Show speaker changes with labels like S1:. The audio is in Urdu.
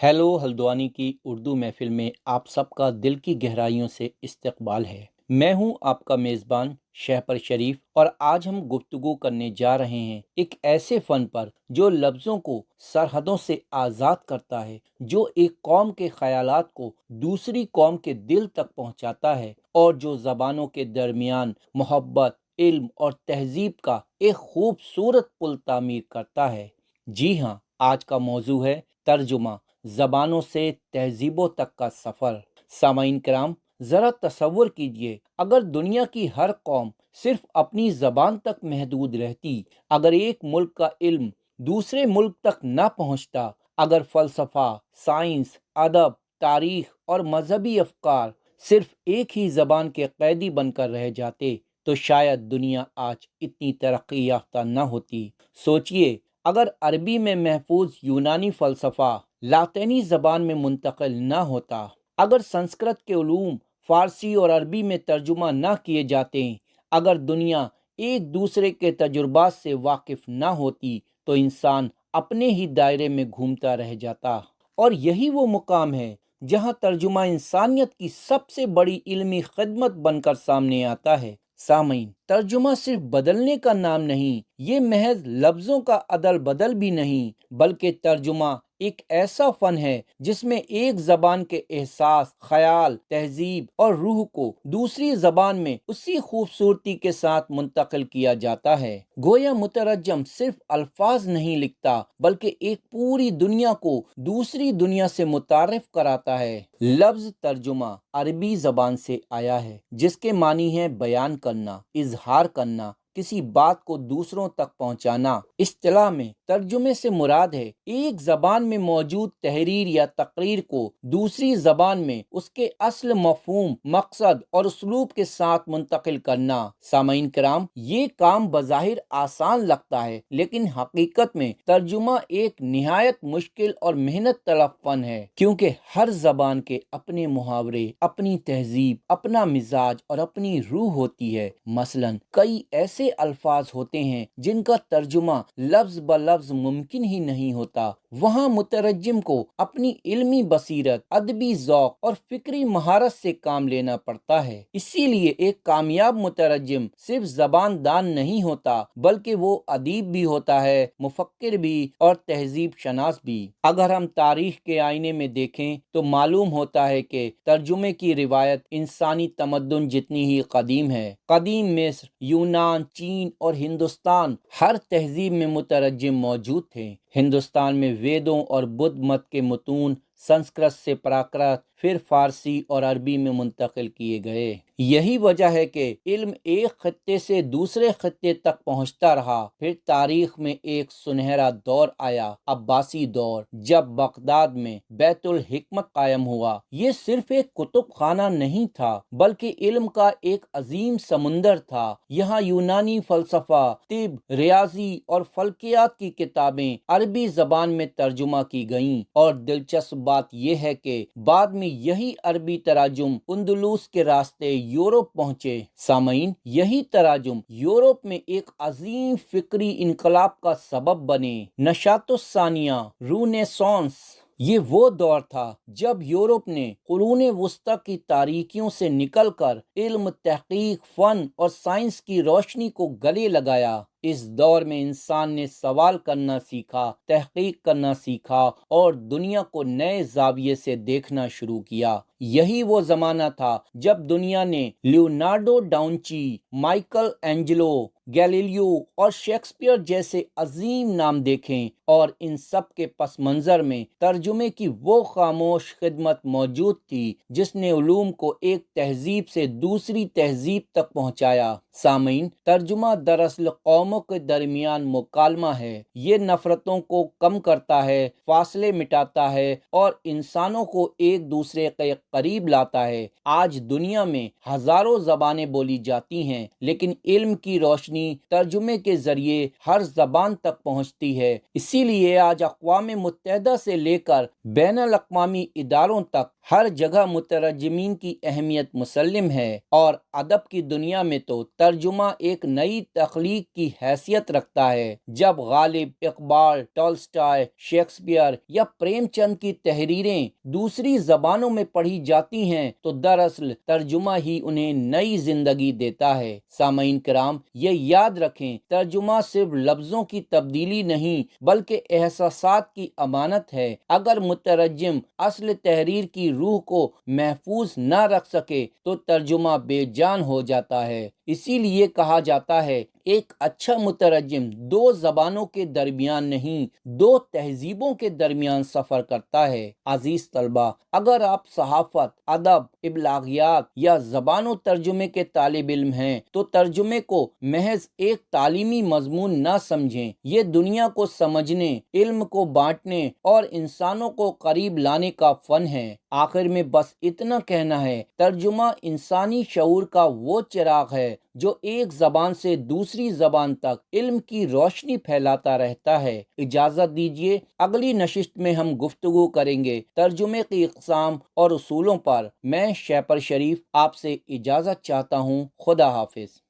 S1: ہیلو ہلدوانی کی اردو محفل میں آپ سب کا دل کی گہرائیوں سے استقبال ہے۔ میں ہوں آپ کا میزبان شہپر شریف، اور آج ہم گفتگو کرنے جا رہے ہیں ایک ایسے فن پر جو لفظوں کو سرحدوں سے آزاد کرتا ہے، جو ایک قوم کے خیالات کو دوسری قوم کے دل تک پہنچاتا ہے، اور جو زبانوں کے درمیان محبت، علم اور تہذیب کا ایک خوبصورت پل تعمیر کرتا ہے۔ جی ہاں، آج کا موضوع ہے ترجمہ، زبانوں سے تہذیبوں تک کا سفر۔ سامعین کرام، ذرا تصور کیجئے، اگر دنیا کی ہر قوم صرف اپنی زبان تک محدود رہتی، اگر ایک ملک کا علم دوسرے ملک تک نہ پہنچتا، اگر فلسفہ، سائنس، ادب، تاریخ اور مذہبی افکار صرف ایک ہی زبان کے قیدی بن کر رہ جاتے، تو شاید دنیا آج اتنی ترقی یافتہ نہ ہوتی۔ سوچئے، اگر عربی میں محفوظ یونانی فلسفہ لاطینی زبان میں منتقل نہ ہوتا، اگر سنسکرت کے علوم فارسی اور عربی میں ترجمہ نہ کیے جاتے، اگر دنیا ایک دوسرے کے تجربات سے واقف نہ ہوتی، تو انسان اپنے ہی دائرے میں گھومتا رہ جاتا۔ اور یہی وہ مقام ہے جہاں ترجمہ انسانیت کی سب سے بڑی علمی خدمت بن کر سامنے آتا ہے۔ سامعین، ترجمہ صرف بدلنے کا نام نہیں، یہ محض لفظوں کا عدل بدل بھی نہیں، بلکہ ترجمہ ایک ایسا فن ہے جس میں ایک زبان کے احساس، خیال، تہذیب اور روح کو دوسری زبان میں اسی خوبصورتی کے ساتھ منتقل کیا جاتا ہے۔ گویا مترجم صرف الفاظ نہیں لکھتا، بلکہ ایک پوری دنیا کو دوسری دنیا سے متعارف کراتا ہے۔ لفظ ترجمہ عربی زبان سے آیا ہے، جس کے معنی ہے بیان کرنا، اظہار کرنا، کسی بات کو دوسروں تک پہنچانا۔ اصطلاح میں ترجمے سے مراد ہے ایک زبان میں موجود تحریر یا تقریر کو دوسری زبان میں اس کے اصل مفہوم، مقصد اور اسلوب کے ساتھ منتقل کرنا۔ سامعین کرام، یہ کام بظاہر آسان لگتا ہے، لیکن حقیقت میں ترجمہ ایک نہایت مشکل اور محنت طلب فن ہے، کیونکہ ہر زبان کے اپنے محاورے، اپنی تہذیب، اپنا مزاج اور اپنی روح ہوتی ہے۔ مثلاً کئی ایسے الفاظ ہوتے ہیں جن کا ترجمہ لفظ بلفظ ممکن ہی نہیں ہوتا، وہاں مترجم کو اپنی علمی بصیرت، ادبی ذوق اور فکری مہارت سے کام لینا پڑتا ہے۔ اسی لیے ایک کامیاب مترجم صرف زبان دان نہیں ہوتا، بلکہ وہ ادیب بھی ہوتا ہے، مفکر بھی اور تہذیب شناس بھی۔ اگر ہم تاریخ کے آئینے میں دیکھیں تو معلوم ہوتا ہے کہ ترجمے کی روایت انسانی تمدن جتنی ہی قدیم ہے۔ قدیم مصر، یونان، چین اور ہندوستان، ہر تہذیب میں مترجم موجود تھے۔ ہندوستان میں ویدوں اور بدھ مت کے متون سنسکرت سے پراکرت، پھر فارسی اور عربی میں منتقل کیے گئے۔ یہی وجہ ہے کہ علم ایک خطے سے دوسرے خطے تک پہنچتا رہا۔ پھر تاریخ میں ایک سنہرا دور آیا، عباسی دور، جب بغداد میں بیت الحکمت قائم ہوا۔ یہ صرف ایک کتب خانہ نہیں تھا، بلکہ علم کا ایک عظیم سمندر تھا۔ یہاں یونانی فلسفہ، طب، ریاضی اور فلکیات کی کتابیں عربی زبان میں ترجمہ کی گئیں، اور دلچسپ بات یہ ہے کہ بعد میں یہی عربی تراجم اندلس کے راستے یورپ پہنچے۔ سامعین، یہی تراجم یورپ میں ایک عظیم فکری انقلاب کا سبب بنے۔ نشاط الثانیہ، رونیسانس، یہ وہ دور تھا جب یورپ نے قرون وسطی کی تاریکیوں سے نکل کر علم، تحقیق، فن اور سائنس کی روشنی کو گلے لگایا۔ اس دور میں انسان نے سوال کرنا سیکھا، تحقیق کرنا سیکھا اور دنیا کو نئے زاویے سے دیکھنا شروع کیا۔ یہی وہ زمانہ تھا جب دنیا نے لیونارڈو ڈاونچی، مائیکل اینجلو، گیلیلیو اور شیکسپیئر جیسے عظیم نام دیکھیں، اور ان سب کے پس منظر میں ترجمے کی وہ خاموش خدمت موجود تھی جس نے علوم کو ایک تہذیب سے دوسری تہذیب تک پہنچایا۔ سامعین، ترجمہ دراصل قوموں کے درمیان مکالمہ ہے۔ یہ نفرتوں کو کم کرتا ہے، فاصلے مٹاتا ہے اور انسانوں کو ایک دوسرے کے قریب لاتا ہے۔ آج دنیا میں ہزاروں زبانیں بولی جاتی ہیں، لیکن علم کی روشنی ترجمے کے ذریعے ہر زبان تک پہنچتی ہے۔ اسی لیے آج اقوام متحدہ سے لے کر بین الاقوامی اداروں تک ہر جگہ مترجمین کی اہمیت مسلم ہے، اور ادب کی دنیا میں تو ترجمہ ایک نئی تخلیق کی حیثیت رکھتا ہے۔ جب غالب، اقبال، ٹالسٹائے، شیکسپیئر یا پریم چند کی تحریریں دوسری زبانوں میں پڑھی جاتی ہیں تو دراصل ترجمہ ہی انہیں نئی زندگی دیتا ہے۔ سامعین کرام، یہ یاد رکھیں، ترجمہ صرف لفظوں کی تبدیلی نہیں بلکہ احساسات کی امانت ہے۔ اگر مترجم اصل تحریر کی روح کو محفوظ نہ رکھ سکے تو ترجمہ بے جان ہو جاتا ہے۔ اسی لیے کہا جاتا ہے، ایک اچھا مترجم دو زبانوں کے درمیان نہیں، دو تہذیبوں کے درمیان سفر کرتا ہے۔ عزیز طلبہ، اگر آپ صحافت، ادب، ابلاغیات یا زبان و ترجمے کے طالب علم ہیں تو ترجمے کو محض ایک تعلیمی مضمون نہ سمجھیں، یہ دنیا کو سمجھنے، علم کو بانٹنے اور انسانوں کو قریب لانے کا فن ہے۔ آخر میں بس اتنا کہنا ہے، ترجمہ انسانی شعور کا وہ چراغ ہے جو ایک زبان سے دوسری زبان تک علم کی روشنی پھیلاتا رہتا ہے۔ اجازت دیجیے، اگلی نشست میں ہم گفتگو کریں گے ترجمے کی اقسام اور اصولوں پر۔ میں شیپر شریف آپ سے اجازت چاہتا ہوں۔ خدا حافظ۔